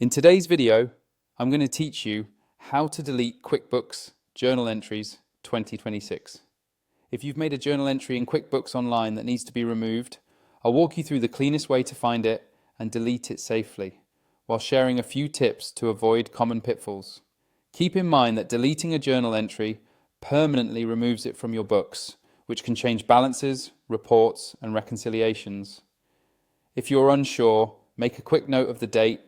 In today's video, I'm going to teach you how to delete QuickBooks Journal Entries 2026. If you've made a journal entry in QuickBooks Online that needs to be removed, I'll walk you through the cleanest way to find it and delete it safely, while sharing a few tips to avoid common pitfalls. Keep in mind that deleting a journal entry permanently removes it from your books, which can change balances, reports, and reconciliations. If you're unsure, make a quick note of the date,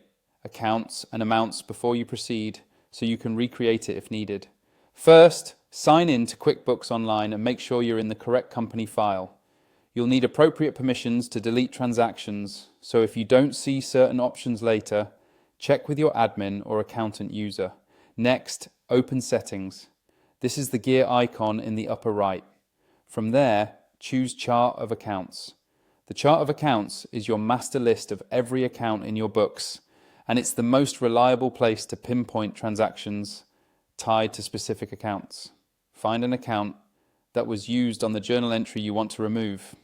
accounts, and amounts before you proceed so you can recreate it if needed. First, sign in to QuickBooks Online and make sure you're in the correct company file. You'll need appropriate permissions to delete transactions, so if you don't see certain options later, check with your admin or accountant user. Next, open Settings. This is the gear icon in the upper right. From there, choose Chart of Accounts. The Chart of Accounts is your master list of every account in your books, and it's the most reliable place to pinpoint transactions tied to specific accounts. Find an account that was used on the journal entry you want to remove.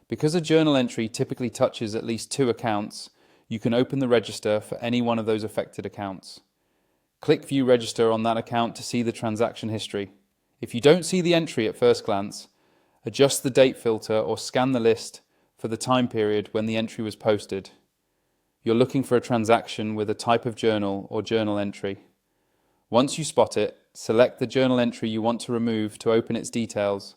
Because a journal entry typically touches at least 2 accounts, you can open the register for any one of those affected accounts. Click View Register on that account to see the transaction history. If you don't see the entry at first glance, adjust the date filter or scan the list for the time period when the entry was posted. You're looking for a transaction with a type of journal or journal entry. Once you spot it, select the journal entry you want to remove to open its details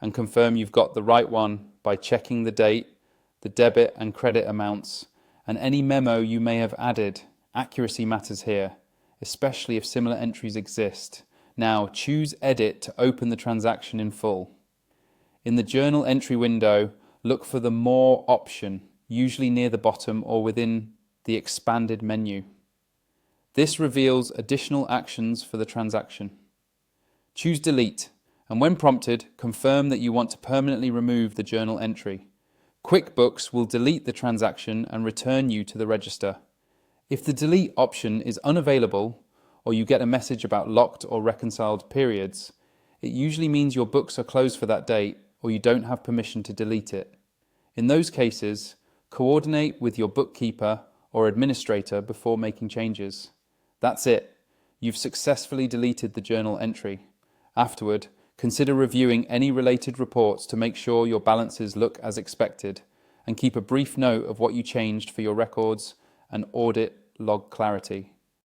and confirm you've got the right one by checking the date, the debit and credit amounts, and any memo you may have added. Accuracy matters here, especially if similar entries exist. Now choose Edit to open the transaction in full. In the journal entry window, look for the More option, usually near the bottom or within the expanded menu. This reveals additional actions for the transaction. Choose Delete, and when prompted, confirm that you want to permanently remove the journal entry. QuickBooks will delete the transaction and return you to the register. If the Delete option is unavailable, or you get a message about locked or reconciled periods, it usually means your books are closed for that date or you don't have permission to delete it. In those cases, coordinate with your bookkeeper or administrator before making changes. That's it. You've successfully deleted the journal entry. Afterward, consider reviewing any related reports to make sure your balances look as expected, and keep a brief note of what you changed for your records and audit log clarity.